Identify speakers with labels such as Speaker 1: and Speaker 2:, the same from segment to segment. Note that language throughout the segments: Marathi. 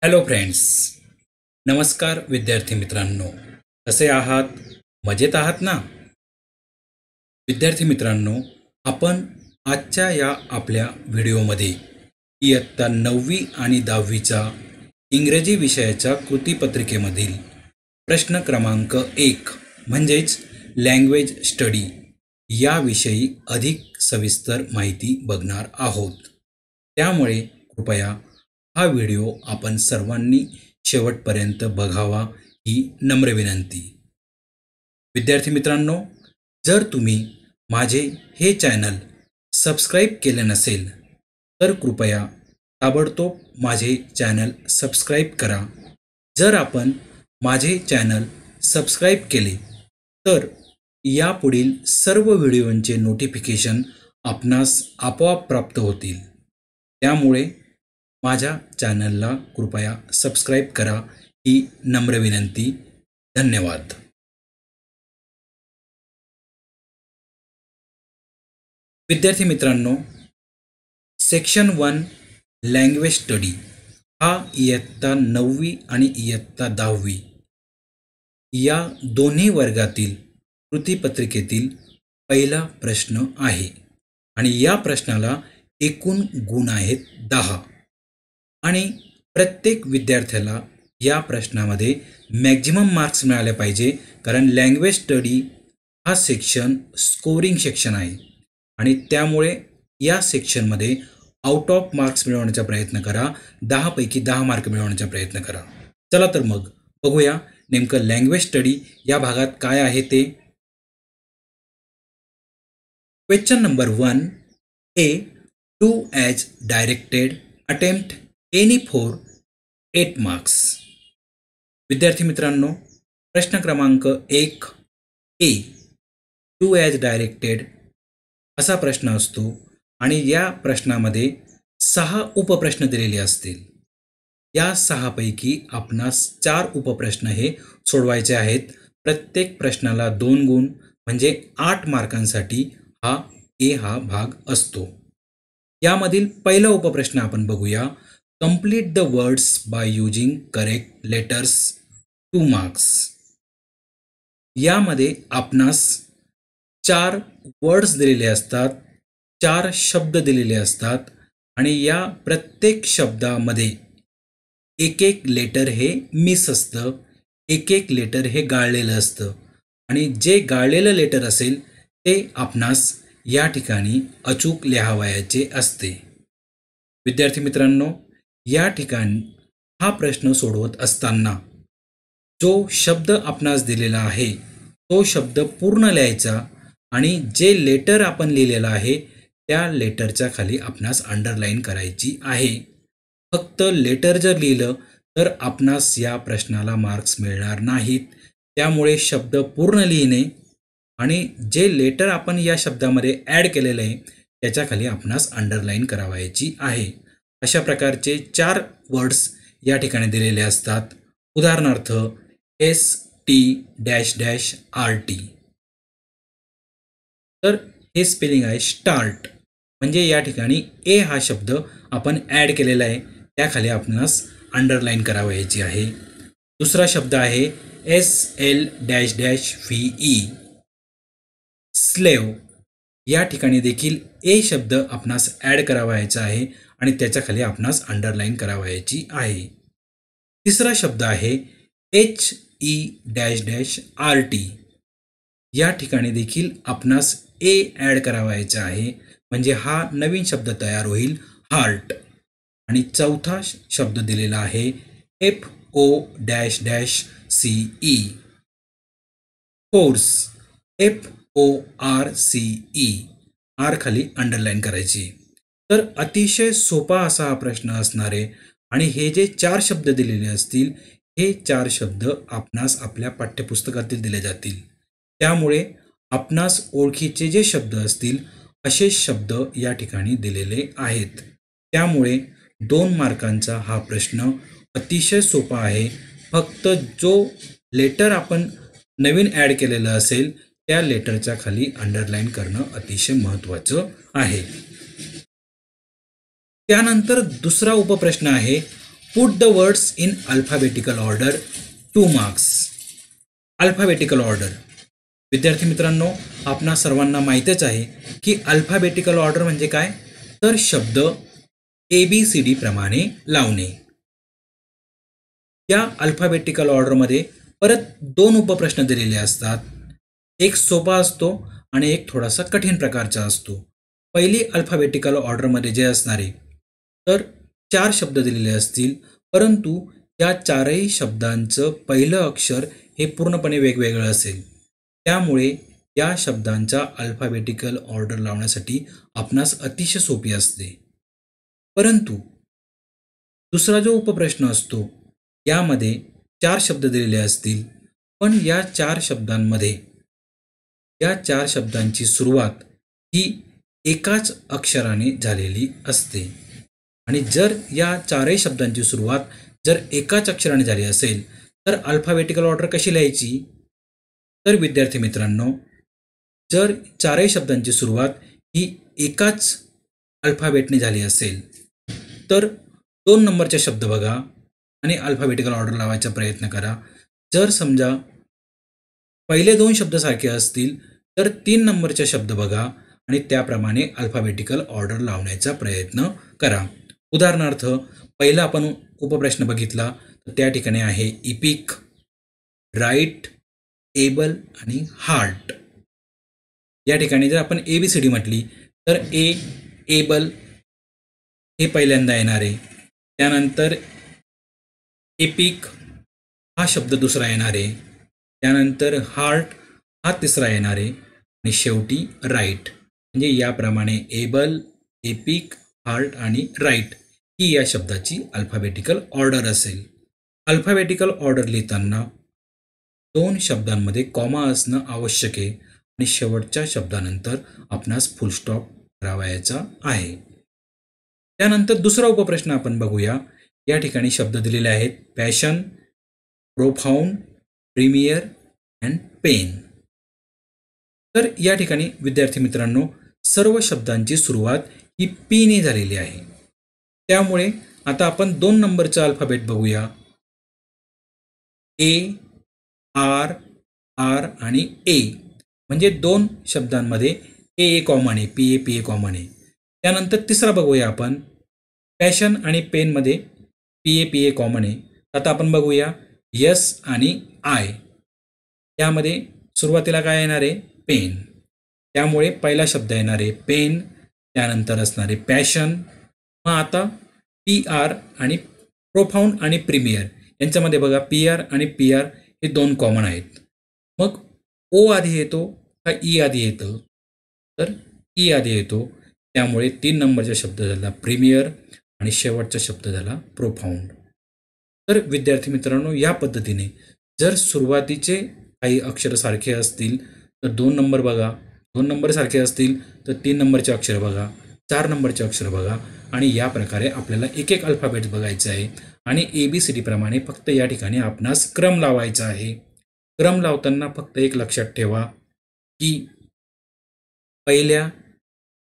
Speaker 1: Hello friends. नमस्कार विद्यार्थी मित्रांनो. कसे आहात? मजेत आहात ना? विद्यार्थी मित्रांनो, आपण आजच्या या आपल्या व्हिडिओमध्ये इयत्ता 9वी आणि 10वीचा इंग्रजी विषयाच्या कृतीपत्रिकेमधील प्रश्न क्रमांक 1 म्हणजेच लँग्वेज स्टडी याविषयी अधिक सविस्तर माहिती बघणार आहोत. त्यामुळे कृपया हा व्हिडिओ आपण सर्वांनी शेवटपर्यंत बघावा ही नम्र विनंती. विद्यार्थी मित्रांनो, जर तुम्ही माझे हे चॅनल सबस्क्राईब केले नसेल तर कृपया ताबडतोब माझे चॅनल सबस्क्राईब करा. जर आपण माझे चॅनल सबस्क्राईब केले तर यापुढील सर्व व्हिडिओंचे नोटिफिकेशन आपणास आपोआप प्राप्त होतील. त्यामुळे माझ्या चॅनलला कृपया सबस्क्राईब करा ही नम्र विनंती. धन्यवाद. विद्यार्थी मित्रांनो, सेक्शन 1 लँग्वेज स्टडी हा इयत्ता 9वी आणि इयत्ता 10वी या दोन्ही वर्गातील कृतीपत्रिकेतील पहिला प्रश्न आहे आणि या प्रश्नाला एकूण गुण आहेत 10 आणि प्रत्येक विद्यार्थ्याला या प्रश्नामध्ये मॅक्झिमम मार्क्स मिळाले पाहिजे, कारण लँग्वेज स्टडी हा सेक्शन स्कोरिंग सेक्शन आहे आणि त्यामुळे या सेक्शनमध्ये आउट ऑफ मार्क्स मिळवण्याचा प्रयत्न करा. 10 पैकी 10 मार्क मिळवण्याचा प्रयत्न करा. चला तर मग बघूया नेमकं लँग्वेज स्टडी या भागात काय आहे ते. Question number 1 A do as directed attempt any for 8 marks. विद्यार्थी मित्रांनो, प्रश्न क्रमांक 1 ए डू ॲज डायरेक्टेड असा प्रश्न असतो आणि या प्रश्नामध्ये 6 उपप्रश्न दिलेले असतील. या 6 पैकी आपणास 4 उपप्रश्न हे सोडवायचे आहेत. प्रत्येक प्रश्नाला 2 गुण म्हणजे 8 मार्कांसाठी हा भाग असतो. यामधील पहिला उपप्रश्न आपण बघूया. Complete the words by using correct letters 2 marks. यामध्ये आपणास 4 वर्ड्स दिलेले असतात, 4 शब्द दिलेले असतात आणि या प्रत्येक शब्दामध्ये एक लेटर हे मिस असतं, एक लेटर हे गाळलेलं असतं आणि जे गाळलेलं लेटर असेल ते आपणास या ठिकाणी अचूक लिहावयाचे असते. विद्यार्थी मित्रांनो, या ठिकाणी हा प्रश्न सोडवत असताना जो शब्द आपणास दिलेला आहे तो शब्द पूर्ण लिहायचा आणि जे लेटर आपण लिहिलेलं आहे त्या लेटरच्या खाली आपणास अंडरलाईन करायची आहे. फक्त लेटर जर लिहिलं तर आपणास या प्रश्नाला मार्क्स मिळणार नाहीत. त्यामुळे शब्द पूर्ण लिहिणे आणि जे लेटर आपण या शब्दामध्ये ॲड केलेलं आहे त्याच्या खाली आपणास अंडरलाईन करावायची आहे. अशा प्रकारचे 4 वर्ड्स या ठिकाणी दिलेले असतात. उदाहरणार्थ ST-RT. तर हे स्पेलिंग आहे स्टार्ट, म्हणजे या ठिकाणी ए हा शब्द आपण ॲड केलेला आहे त्याखाली आपणास अंडरलाईन करावयाची आहे. दुसरा शब्द आहे SL-VE स्लेव. या ठिकाणी देखील ए शब्द आपणास ॲड करावयाचा आहे आणि त्याच्या खाली आपणास अंडरलाईन करावयाची आहे. तिसरा शब्द आहे HE-RT. या ठिकाणी देखील आपणास ए ॲड करावयाचा आहे, म्हणजे हा नवीन शब्द तयार होईल हार्ट. आणि चौथा शब्द दिलेला आहे FO'CE फोर्स. FORCE आर खाली अंडरलाईन करायची. तर अतिशय सोपा असा हा प्रश्न असणार आहे आणि हे जे 4 शब्द दिलेले असतील हे 4 शब्द आपणास आपल्या पाठ्यपुस्तकातील दिले जातील. त्यामुळे आपणास ओळखीचे जे शब्द असतील असे शब्द या ठिकाणी दिलेले आहेत. त्यामुळे 2 मार्कांचा हा प्रश्न अतिशय सोपा आहे. फक्त जो लेटर आपण नवीन ॲड केलेलं असेल त्या लेटरच्या खाली अंडरलाईन करणं अतिशय महत्त्वाचं आहे. त्यानंतर दुसरा उपप्रश्न आहे put the words in alphabetical order 2 marks. Alphabetical order. विद्यार्थी मित्रांनो, आपणा सर्वांना माहीतच आहे की अल्फाबेटिकल ऑर्डर म्हणजे काय, तर शब्द ABCD प्रमाणे लावणे. या अल्फाबेटिकल ऑर्डरमध्ये परत 2 उपप्रश्न दिलेले असतात. एक सोपा असतो आणि एक थोडासा कठीण प्रकारचा असतो. पहिली अल्फाबेटिकल ऑर्डरमध्ये जे असणारे तर 4 शब्द दिलेले असतील, परंतु या 4ही शब्दांचं पहिलं अक्षर हे पूर्णपणे वेगवेगळं असेल. त्यामुळे या शब्दांचा अल्फाबेटिकल ऑर्डर लावण्यासाठी आपणास अतिशय सोपी असते. परंतु दुसरा जो उपप्रश्न असतो यामध्ये 4 शब्द दिलेले असतील, पण या 4 शब्दांची सुरुवात ही एकाच अक्षराने झालेली असते. आणि जर या 4ही शब्दांची सुरुवात जर एकाच अक्षराने झाली असेल तर अल्फाबेटिकल ऑर्डर कशी लिहायची. तर विद्यार्थी मित्रांनो, जर 4ही शब्दांची सुरुवात ही एकाच अल्फाबेटने झाली असेल तर 2 नंबरचे शब्द बघा आणि अल्फाबेटिकल ऑर्डर लावायचा प्रयत्न करा. जर समजा पहिले 2 शब्द सारखे असतील तर 3 नंबरचे शब्द बघा आणि त्याप्रमाणे अल्फाबेटिकल ऑर्डर लावण्याचा प्रयत्न करा. उदाहरणार्थ पहिला आपण उपप्रश्न बघितला तर त्या ठिकाणी आहे इपिक, राईट, एबल आणि हार्ट. या ठिकाणी जर आपण ABCD म्हटली तर एबल हे पहिल्यांदा येणार आहे, त्यानंतर एपिक हा शब्द दुसरा येणार आहे, त्यानंतर हार्ट हा तिसरा येणार आहे आणि शेवटी राईट. म्हणजे याप्रमाणे एबल, एपिक, हार्ट आणि राईट ही या शब्दाची अल्फाबेटिकल ऑर्डर असेल. अल्फाबेटिकल ऑर्डर लिहिताना 2 शब्दांमध्ये कॉमा असणं आवश्यक आहे आणि शेवटच्या शब्दानंतर आपणास फुल स्टॉप करावायचा आहे. त्यानंतर दुसरा उपप्रश्न आपण बघूया. या ठिकाणी शब्द दिलेले आहेत passion, profound, premier and pen. तर या ठिकाणी विद्यार्थी मित्रांनो, सर्व शब्दांची सुरुवात ही पी ने झालेली आहे. त्यामुळे आता आपण 2 नंबरचा अल्फाबेट बघूया. ए, आर, आर आणि ए म्हणजे 2 शब्दांमध्ये ए कॉमन आहे, पी ए कॉमन आहे. त्यानंतर तिसरा बघूया आपण पॅशन आणि पेनमध्ये पी ए कॉमन आहे. आता आपण बघूया यस आणि आय. यामध्ये सुरुवातीला काय येणार आहे, पेन. त्यामुळे पहिला शब्द येणार आहे पेन, त्यानंतर असणारे पॅशन. मग आता PR आणि प्रोफाउंड आणि प्रीमियर यांच्यामध्ये बघा PR आणि PR हे 2 कॉमन आहेत. मग ओ आधी येतो का ई आधी येतं, तर ई आधी येतो. त्यामुळे 3 नंबरचा शब्द झाला प्रीमियर आणि शेवटचा शब्द झाला प्रोफाउंड. तर विद्यार्थी मित्रांनो, या पद्धतीने जर सुरुवातीचे काही अक्षर सारखे असतील तर 2 नंबर बघा, 2 नंबर सारखे असतील तर 3 नंबरचे अक्षर बघा, 4 नंबरचे अक्षर बघा आणि या प्रकारे आपल्याला एक एक अल्फाबेट बघायचं आहे. आणि ABCD प्रमाणे फक्त या ठिकाणी आपणास क्रम लावायचा आहे. क्रम लावताना फक्त एक लक्षात ठेवा की पहिल्या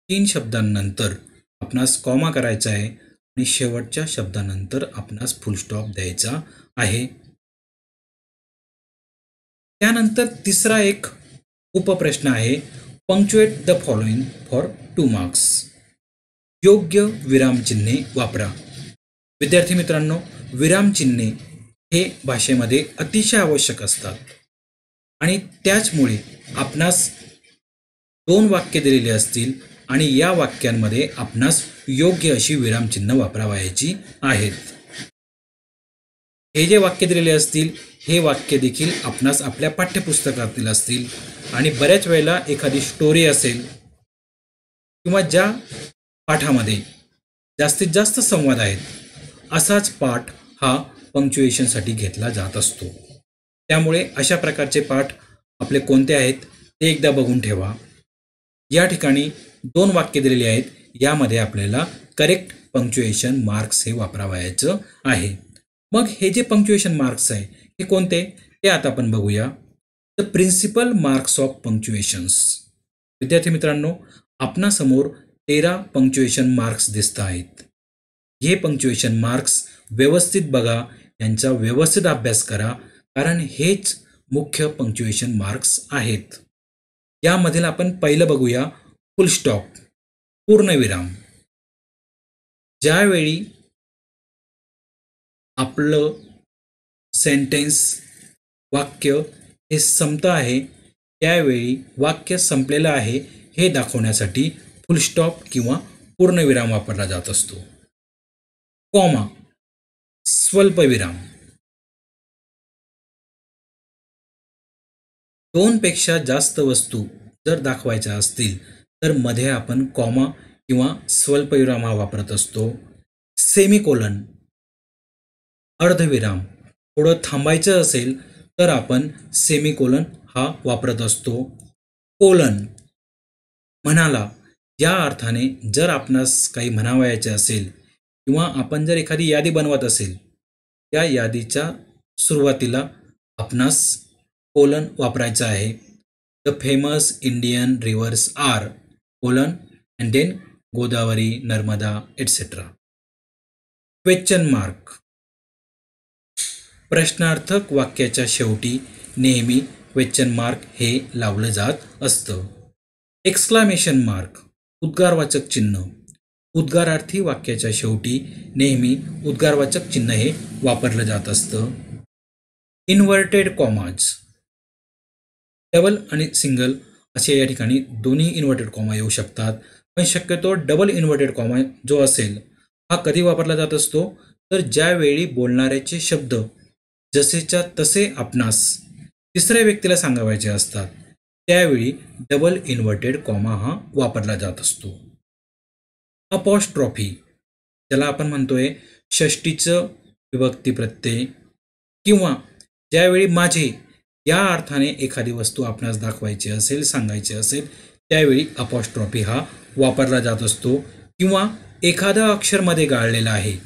Speaker 1: 3 शब्दांनंतर आपणास कॉमा करायचा आहे आणि शेवटच्या शब्दानंतर आपणास फुल स्टॉप द्यायचा आहे. त्यानंतर तिसरा एक उपप्रश्न आहे punctuate the following for 2 marks. योग्य विरामचिन्हे वापरा. विद्यार्थी मित्रांनो, विरामचिन्हे हे भाषेमध्ये अतिशय आवश्यक असतात आणि त्याचमुळे आपणास 2 वाक्य दिलेली असतील आणि या वाक्यांमध्ये आपणास योग्य अशी विरामचिन्ह वापरावयाची आहेत. हे जे वाक्य दिलेले असतील हे वाक्य देखील आपणास आपल्या पाठ्यपुस्तकातील असतील आणि बऱ्याच वेळेला एखादी स्टोरी असेल किंवा ज्या पाठामध्ये जास्तीत जास्त संवाद आहेत असाच पाठ हा पंक्च्युएशनसाठी घेतला जात असतो. त्यामुळे अशा प्रकारचे पाठ आपले कोणते आहेत ते एकदा बघून ठेवा. या ठिकाणी 2 वाक्य दिलेली आहेत, यामध्ये आपल्याला करेक्ट पंक्च्युएशन मार्क्स हे वापरावयाचं आहे. मग हे जे पंक्च्युएशन मार्क्स आहे हे कोणते ते आता आपण बघूया. The principal marks of punctuations. विद्यार्थी मित्रांनो, आपणासमोर 13 पंक्च्युएशन मार्क्स दिसत आहेत. हे पंक्च्युएशन मार्क्स व्यवस्थित बघा, यांचा व्यवस्थित अभ्यास करा, कारण हेच मुख्य पंक्च्युएशन मार्क्स आहेत. यामधील आपण पहिलं बघूया, फुल स्टॉप, पूर्णविराम. ज्यावेळी आपलं सेंटेन्स, वाक्य हे संपत आहे, त्यावेळी वाक्य संपलेलं आहे हे दाखवण्यासाठी फुल स्टॉप किंवा पूर्णविराम वापरला जात असतो. कॉमा, स्वल्पविराम. दोनपेक्षा जास्त वस्तू जर दाखवायच्या असतील तर मध्ये आपण कॉमा किंवा स्वल्पविराम हा वापरत असतो. सेमिकोलन, अर्धविराम. थोडं थांबायचं असेल तर आपण सेमिकोलन हा वापरत असतो. कोलन, म्हणाला, या अर्थाने जर आपणास काही म्हणावयाचे असेल किंवा आपण जर एखादी यादी बनवत असेल, या यादीच्या सुरुवातीला आपणास कोलन वापरायचं आहे. The famous Indian rivers are colon and then Godavari, Narmada etcetera. Question mark, प्रश्नार्थक वाक्याच्या शेवटी नेहमी क्वेश्चन मार्क हे लावलं जात असतं. एक्सक्लामेशन मार्क, उद्गारवाचक चिन्ह. उद्गारार्थी वाक्याच्या शेवटी नेहमी उद्गारवाचक चिन्ह हे वापरलं जात असतं. इन्व्हर्टेड कॉमाज, डबल आणि सिंगल असे या ठिकाणी दोन्ही इन्व्हर्टेड कॉमा येऊ शकतात, पण शक्यतो डबल इन्व्हर्टेड कॉमा जो असेल हा कधी वापरला जात असतो, तर ज्यावेळी बोलणाऱ्याचे शब्द जसेच्या तसे आपणास तिसऱ्या व्यक्तीला सांगावायचे असतात, त्यावेळी डबल इन्व्हर्टेड कॉमा हा वापरला जात असतो. अपॉस्ट्रॉफी, ज्याला आपण म्हणतोय षष्टीचं विभक्ती प्रत्यय, किंवा ज्यावेळी माझे या अर्थाने एखादी वस्तू आपणास दाखवायची असेल, सांगायची असेल, त्यावेळी अपॉस्ट्रॉफी हा वापरला जात असतो. किंवा एखादा अक्षर मध्ये गाळलेला आहे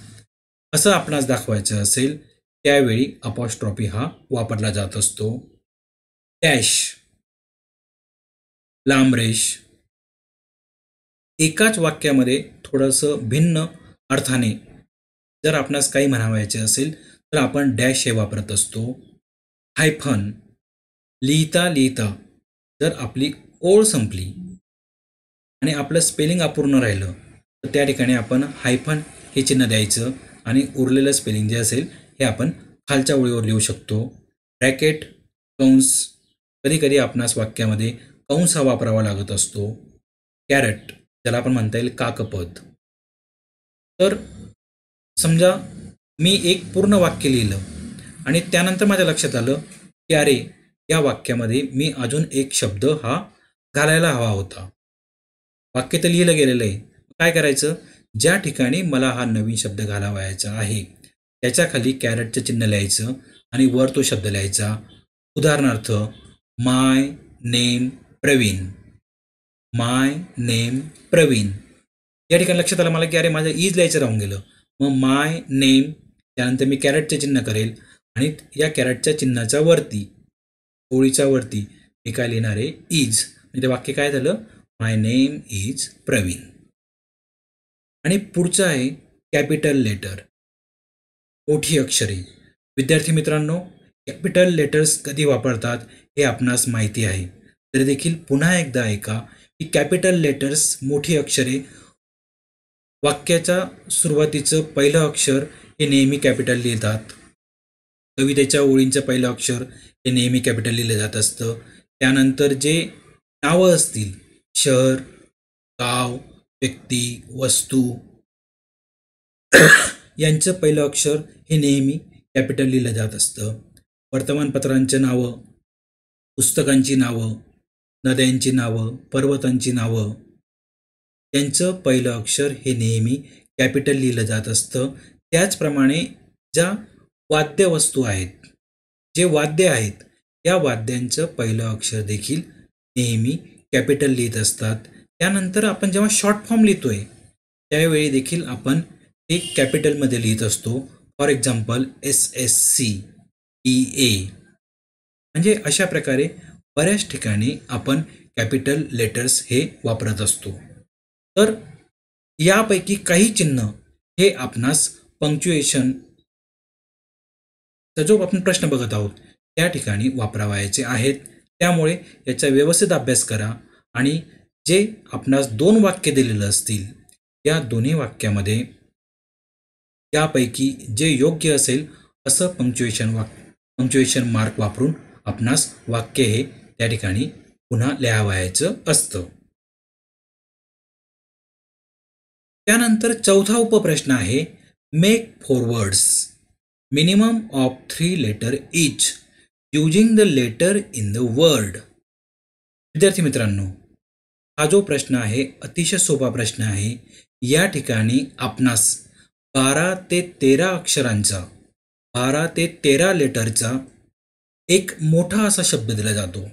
Speaker 1: असं आपणास दाखवायचं असेल, त्यावेळी अपॉस्ट्रॉफी हा वापरला जात असतो. डॅश, लांबरेष. एकाच वाक्यामध्ये थोडंसं भिन्न अर्थाने जर आपणास काही म्हणावायचे असेल तर आपण डॅश हे वापरत असतो. हायफन, लिहिता लिहिता जर आपली ओळ संपली आणि आपलं स्पेलिंग अपूर्ण राहिलं तर त्या ठिकाणी आपण हायफन हे चिन्ह द्यायचं आणि उरलेलं स्पेलिंग जे असेल हे आपण खालच्या ओळीवर लिहू शकतो. ब्रॅकेट, कंस, कधी कधी आपणास वाक्यामध्ये कंस हा वापरावा लागत असतो. कॅरेट, ज्याला आपण म्हणता येईल काकपद. तर समजा मी एक पूर्ण वाक्य लिहिलं आणि त्यानंतर माझ्या लक्षात आलं की अरे, या वाक्यामध्ये मी अजून एक शब्द हा घालायला हवा होता. वाक्य तर लिहिलं गेलेलं आहे, काय करायचं, ज्या ठिकाणी मला हा नवीन शब्द घालावायचा आहे त्याच्या खाली कॅरेटचं चिन्ह लिहायचं आणि वर तो शब्द लिहायचा. उदाहरणार्थ, माय नेम प्रवीण, माय नेम प्रवीण. या ठिकाणी लक्षात आलं मला की अरे, माझं इज लिहायचं राहून गेलं. मग माय नेम, त्यानंतर मी कॅरेटचे चिन्ह करेल आणि या कॅरेटच्या चिन्हाच्या वरती, ओळीच्या वरती मी काय लिहिणार आहे, इज. म्हणजे वाक्य काय झालं, माय नेम इज प्रवीण. आणि पुढचं आहे कॅपिटल लेटर, मोठी अक्षरे. विद्यार्थी मित्रांनो, कॅपिटल लेटर्स कधी वापरतात हे आपणास माहिती आहे, तरी देखील पुन्हा एकदा ऐका की कॅपिटल लेटर्स, मोठी अक्षरे, वाक्याच्या सुरुवातीचं पहिलं अक्षर हे नेहमी कॅपिटल लिहितात. कवितेच्या ओळींचं पहिलं अक्षर हे नेहमी कॅपिटल लिहिलं जात असतं. त्यानंतर जे नावं असतील, शहर, गाव, व्यक्ती, वस्तू, यांचं पहिलं अक्षर हे नेहमी कॅपिटल लिहिलं जात असतं. वर्तमानपत्रांची नावं, पुस्तकांची नावं, नद्यांची नावं, पर्वतांची नावं, यांचं पहिलं अक्षर हे नेहमी कॅपिटल लिहिलं जात असतं. त्याचप्रमाणे ज्या वाद्यवस्तू आहेत, जे वाद्य आहेत, या वाद्यांचं पहिलं अक्षर देखील नेहमी कॅपिटल लिहित असतात. त्यानंतर आपण जेव्हा शॉर्ट फॉर्म लिहितोय त्यावेळी देखील आपण ते कॅपिटलमध्ये लिहित असतो. For example SSC, EA. म्हणजे अशा प्रकारे बऱ्याच ठिकाणी आपण कॅपिटल लेटर्स हे वापरत असतो. तर यापैकी काही चिन्ह हे आपणास पंक्च्युएशन जो आपण प्रश्न बघत आहोत त्या ठिकाणी वापरावयाचे आहेत. त्यामुळे याचा व्यवस्थित अभ्यास करा आणि जे आपणास 2 वाक्य दिलेलं असतील या दोन्ही वाक्यामध्ये यापैकी जे योग्य असेल असं पंक्च्युएशन मार्क वापरून आपणास वाक्य हे त्या ठिकाणी पुन्हा लिहावयाचं असतं. त्यानंतर चौथा उपप्रश्न आहे make 4 words minimum of 3 letter each using the letter in the word. विद्यार्थी मित्रांनो, हा जो प्रश्न आहे अतिशय सोपा प्रश्न आहे. या ठिकाणी आपणास 12 ते 13 अक्षरांचा 12 ते 13 लेटरचा एक मोठा असा शब्द दिला जातो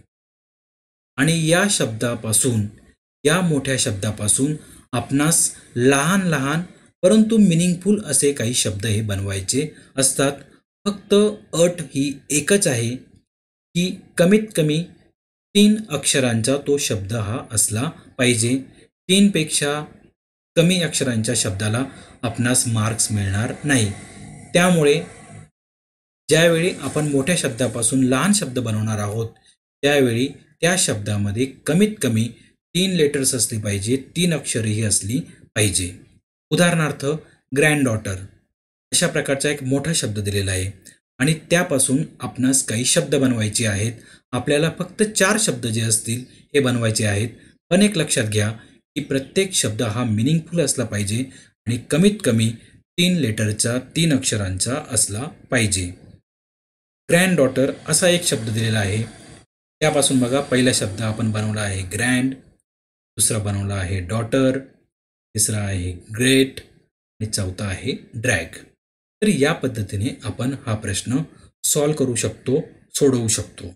Speaker 1: आणि या मोठ्या शब्दापासून आपणास लहान लहान परंतु मिनिंगफुल असे काही शब्द हे बनवायचे असतात. फक्त अट ही एकच आहे की कमीत कमी 3 अक्षरांचा तो शब्द हा असला पाहिजे. 3 पेक्षा कमी अक्षरांच्या शब्दाला आपणास मार्क्स मिळणार नाही. त्यामुळे ज्यावेळी आपण मोठ्या शब्दापासून लहान शब्द बनवणार आहोत त्यावेळी त्या शब्दामध्ये कमीत कमी 3 लेटर्स असली पाहिजे, 3 अक्षरही असली पाहिजे. उदाहरणार्थ ग्रँडडॉटर अशा प्रकारचा एक मोठा शब्द दिलेला आहे आणि त्यापासून आपणास काही शब्द बनवायचे आहेत. आपल्याला फक्त 4 शब्द जे असतील हे बनवायचे आहेत. पण एक लक्षात घ्या की प्रत्येक शब्द हा मिनिंगफुल असला पाहिजे आणि कमीत कमी 3 लेटरचा 3 अक्षरांचा असला पाहिजे. ग्रँडडॉटर असा एक शब्द दिलेला आहे. त्यापासून बघा पहिला शब्द आपण बनवला आहे ग्रँड, दुसरा बनवला आहे डॉटर, तिसरा आहे ग्रेट आणि चौथा आहे ड्रॅग. तर या पद्धतीने आपण हा प्रश्न सॉल्व करू शकतो, सोडवू शकतो.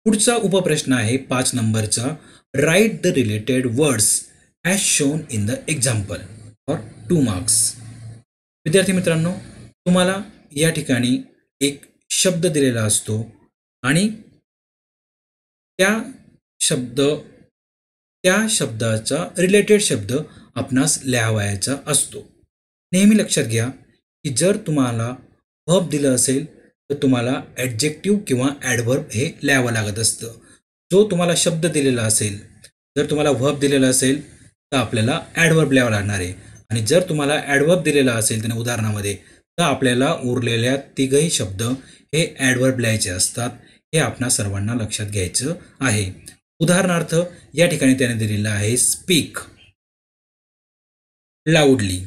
Speaker 1: पुढचा उपप्रश्न आहे 5 नंबरचा write the related words as shown in the example for 2 marks. विद्यार्थी मित्रांनो, तुम्हाला या ठिकाणी एक शब्द दिलेला असतो आणि त्या शब्दाचा रिलेटेड शब्द आपणास लिहावयाचा असतो. नेहमी लक्षात घ्या की जर तुम्हाला व्हर्ब दिलं असेल तर तुम्हाला ॲडजेक्टिव्ह किंवा ॲडव्हर्ब हे लिहावं लागत असतं. जो तुम्हाला शब्द दिलेला असेल, जर तुम्हाला व्हर्ब दिलेला असेल तर आपल्याला ॲडव्हर्ब लिहावं लागणार आहे आणि जर तुम्हाला ॲडव्हर्ब दिलेला असेल त्याने उदाहरणामध्ये तर आपल्याला उरलेल्या 3ही शब्द हे ॲडव्हर्ब लिहायचे असतात. हे आपणा सर्वांना लक्षात घ्यायचं आहे. उदाहरणार्थ या ठिकाणी त्याने दिलेलं आहे स्पीक लाऊडली,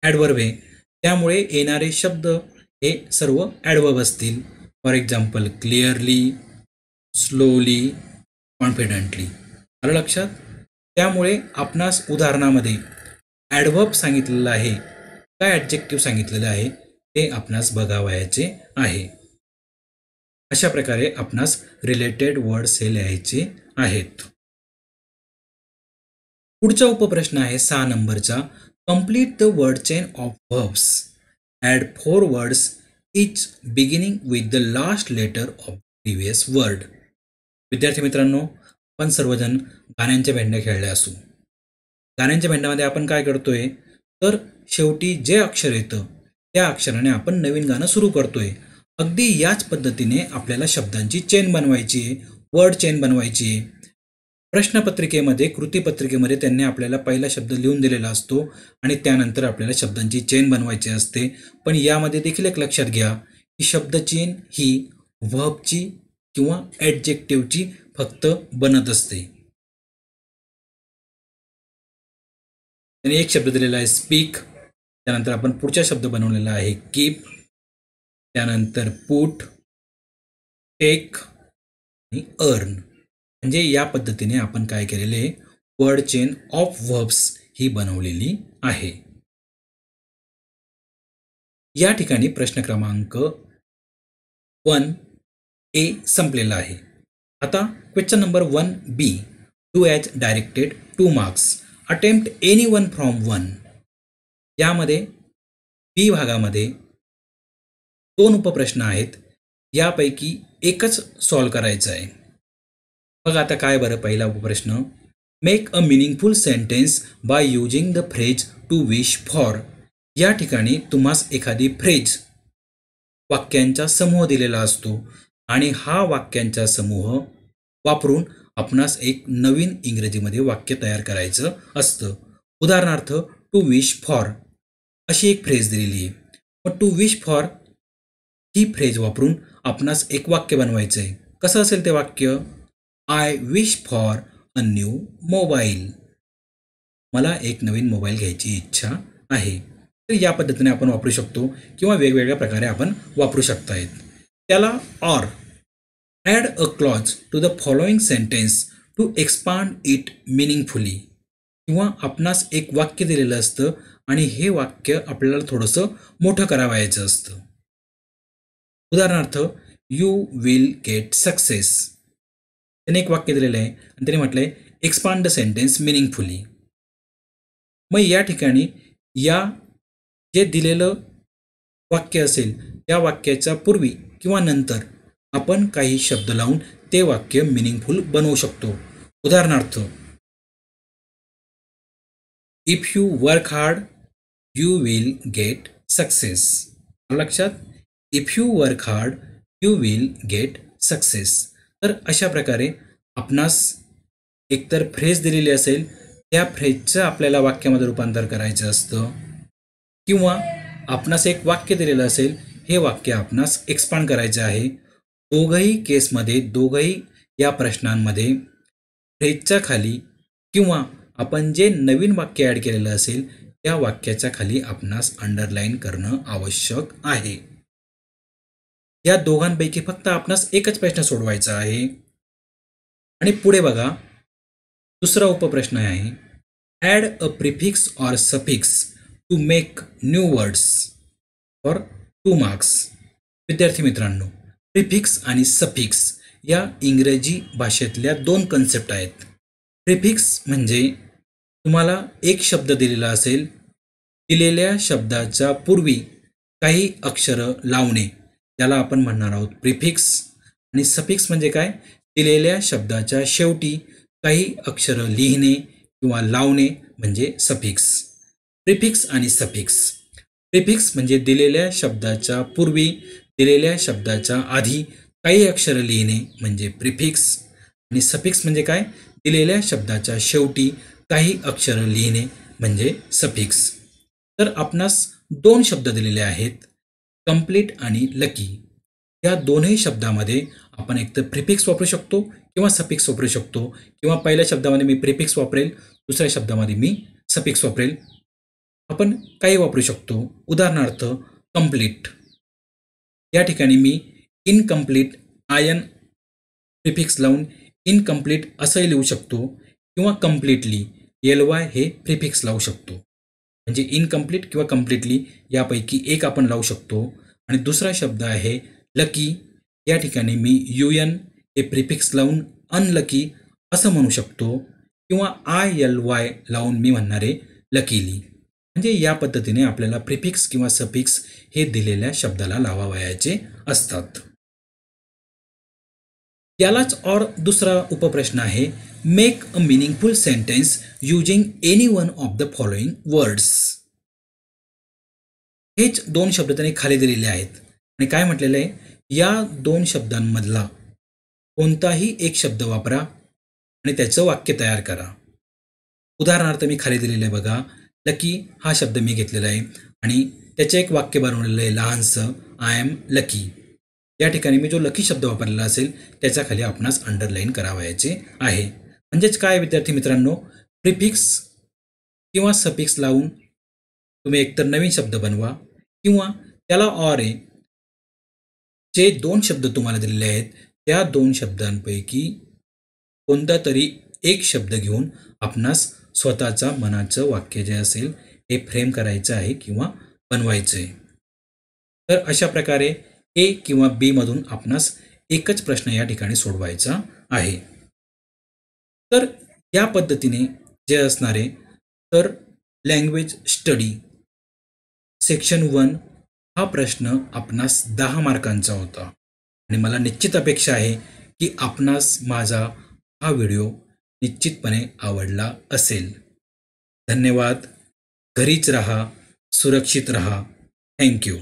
Speaker 1: ॲडव्हर्ब आहे. त्यामुळे येणारे शब्द हे सर्व ॲडव्हर्ब असतील. For example clearly, slowly, confidently. आलं लक्षात? त्यामुळे आपणास उदाहरणामध्ये ॲडव्हर्ब सांगितलेलं आहे काय ॲडजेक्टिव्ह सांगितलेलं आहे ते आपणास बघावयाचे आहे. अशा प्रकारे आपणास रिलेटेड वर्ड्स हे लिहायचे आहेत. पुढचा उपप्रश्न आहे 6 नंबरचा complete the word chain of verbs add 4 words each beginning with the last letter of previous word. विद्यार्थी मित्रांनो, आपण सर्वजण गाण्यांच्या भेंड्या खेळल्या असू. गाण्यांच्या भेंड्यामध्ये आपण काय करतोय तर शेवटी जे अक्षर येतं त्या अक्षराने आपण नवीन गाणं सुरू करतोय. अगदी याच पद्धतीने आपल्याला शब्दांची चेन बनवायची आहे, वर्ड चेन बनवायची आहे. प्रश्नपत्रिकेमध्ये कृतीपत्रिकेमध्ये त्यांनी आपल्याला पहिला शब्द लिहून दिलेला असतो आणि त्यानंतर आपल्याला शब्दांची चेन बनवायची असते. पण यामध्ये देखील एक लक्षात घ्या की शब्द चेन ही व्हर्बची किंवा ॲडजेक्टिव्हची फक्त बनत असते. त्यांनी एक शब्द दिलेला आहे स्पीक, त्यानंतर आपण पुढचा शब्द बनवलेला आहे कीप, त्यानंतर पुट, टेक आणि अर्न. म्हणजे या पद्धतीने आपण काय केलेले वर्ड चेन ऑफ व्हर्ब्स ही बनवलेली आहे. या ठिकाणी प्रश्न क्रमांक 1A संपलेला आहे. आता question number 1B do as directed 2 marks attempt any one from 1. यामध्ये बी भागामध्ये 2 उपप्रश्न आहेत. यापैकी एकच सॉल्व करायचं आहे. बघा आता काय बरं पहिला उपप्रश्न make a meaningful sentence by using the phrase to wish for. या ठिकाणी तुम्हास एखादी फ्रेज वाक्यांचा समूह दिलेला असतो आणि हा वाक्यांचा समूह वापरून आपणास एक नवीन इंग्रजीमध्ये वाक्य तयार करायचं असतं. उदाहरणार्थ टू विश फॉर अशी एक फ्रेज दिलेली आहे. मग टू विश फॉर ही फ्रेज वापरून आपणास एक वाक्य बनवायचं आहे. कसं असेल ते वाक्य? I wish for a new mobile. मला एक नवीन मोबाईल घ्यायची इच्छा आहे. तर या पद्धतीने आपण वापरू शकतो किंवा वेगवेगळ्या प्रकारे आपण वापरू शकतायत. त्याला or add a clause to the following sentence to expand it meaningfully. किंवा आपणास एक वाक्य दिलेलं असतं आणि हे वाक्य आपल्याला थोडंसं मोठं करावायचं असतं. उदाहरणार्थ यू विल गेट सक्सेस. त्याने एक वाक्य दिलेलं आहे आणि त्याने म्हटलंय एक्सपांड द सेंटेन्स मिनिंगफुली. मग या ठिकाणी या जे दिलेलं वाक्य असेल त्या वाक्याच्या पूर्वी किंवा नंतर आपण काही शब्द लावून ते वाक्य मिनिंगफुल बनवू शकतो. उदाहरणार्थ if you work hard you will get success. लक्षात? If you work hard you will get success. तर अशा प्रकारे आपणास एकतर फ्रेज दिलेली असेल त्या फ्रेजचं आपल्याला वाक्यामध्ये रूपांतर करायचं असतं किंवा आपणास एक वाक्य दिलेलं असेल हे वाक्य आपणास एक्सपांड करायचं आहे. दोघंही केसमध्ये दोघंही या प्रश्नांमध्ये फ्रेजच्या खाली किंवा आपण जे नवीन वाक्य ॲड केलेलं असेल त्या वाक्याच्या खाली आपणास अंडरलाईन करणं आवश्यक आहे. या दोघांपैकी फक्त आपणास एकच प्रश्न सोडवायचा आहे. आणि पुढे बघा दुसरा उपप्रश्न आहे add a prefix or suffix to make new words for 2 marks. विद्यार्थी मित्रांनो, प्रिफिक्स आणि सफिक्स या इंग्रजी भाषेतल्या 2 कन्सेप्ट आहेत. प्रिफिक्स म्हणजे तुम्हाला एक शब्द दिलेला असेल, दिलेल्या शब्दाच्या पूर्वी काही अक्षरं लावणे याला आपण म्हणणार आहोत प्रिफिक्स. आणि सफिक्स म्हणजे काय? दिलेल्या शब्दाच्या शेवटी काही अक्षरं लिहिणे किंवा लावणे म्हणजे सफिक्स. प्रिफिक्स आणि सफिक्स. प्रिफिक्स म्हणजे दिलेल्या शब्दाच्या पूर्वी दिलेल्या शब्दाच्या आधी काही अक्षरं लिहिणे म्हणजे प्रिफिक्स. आणि सफिक्स म्हणजे काय? दिलेल्या शब्दाच्या शेवटी काही अक्षरं लिहिणे म्हणजे सफिक्स. तर आपणास 2 शब्द दिलेले आहेत, कंप्लीट आणि लकी. या दोन्ही शब्दामध्ये आपण एकतर प्रिफिक्स वापरू शकतो किंवा सफिक्स वापरू शकतो किंवा पहिल्या शब्दामध्ये मी प्रिफिक्स वापरेल, दुसऱ्या शब्दामध्ये मी सफिक्स वापरेल. आपण काही वापरू शकतो. उदाहरणार्थ कंप्लीट या ठिकाणी मी इनकम्प्लीट आयन प्रिफिक्स लावून इनकम्प्लीट असंही लिहू शकतो किंवा कम्प्लिटली LY हे प्रिफिक्स लावू शकतो. म्हणजे इनकम्प्लीट किंवा कम्प्लिटली यापैकी एक आपण लावू शकतो. आणि दुसरा शब्द आहे लकी. या ठिकाणी मी UN हे प्रिफिक्स लावून अनलकी असं म्हणू शकतो किंवा ILY लावून मी म्हणणारे लकीली. म्हणजे या पद्धतीने आपल्याला प्रिफिक्स किंवा सफिक्स हे दिलेल्या शब्दाला लावावयाचे असतात. यालाच और दुसरा उपप्रश्न आहे make a meaningful sentence using any one of the following words. हेच 2 शब्द त्याने खाली दिलेले आहेत आणि काय म्हटलेलं आहे, या 2 शब्दांमधला कोणताही एक शब्द वापरा आणि त्याचं वाक्य तयार करा. उदाहरणार्थ मी खाली दिलेलं आहे बघा, लकी हा शब्द मी घेतलेला आहे आणि त्याचे एक वाक्य बनवलेलं आहे लहानसं, आय एम लकी. या ठिकाणी मी जो लकी शब्द वापरलेला असेल त्याच्या खाली आपणास अंडरलाईन करावायचे आहे. म्हणजेच काय विद्यार्थी मित्रांनो, प्रिफिक्स किंवा सफिक्स लावून तुम्ही एकतर नवीन शब्द बनवा किंवा त्याला ऑर आहे. जे 2 शब्द तुम्हाला दिलेले आहेत त्या 2 शब्दांपैकी कोणता तरी एक शब्द घेऊन आपणास स्वतःचा मनाचं वाक्य जे असेल हे फ्रेम करायचं आहे किंवा बनवायचं आहे. तर अशा प्रकारे A किंवा B मधून आपणास एकच प्रश्न या ठिकाणी सोडवायचा आहे. तर या पद्धतीने जे असणारे तर लँग्वेज स्टडी सेक्शन 1 हा प्रश्न आपणास 10 मार्कांचा होता आणि मला निश्चित अपेक्षा आहे की आपणास माझा हा व्हिडिओ निश्चितपणे आवडला असेल. धन्यवाद. घरीच राहा, सुरक्षित रहा. थँक्यू.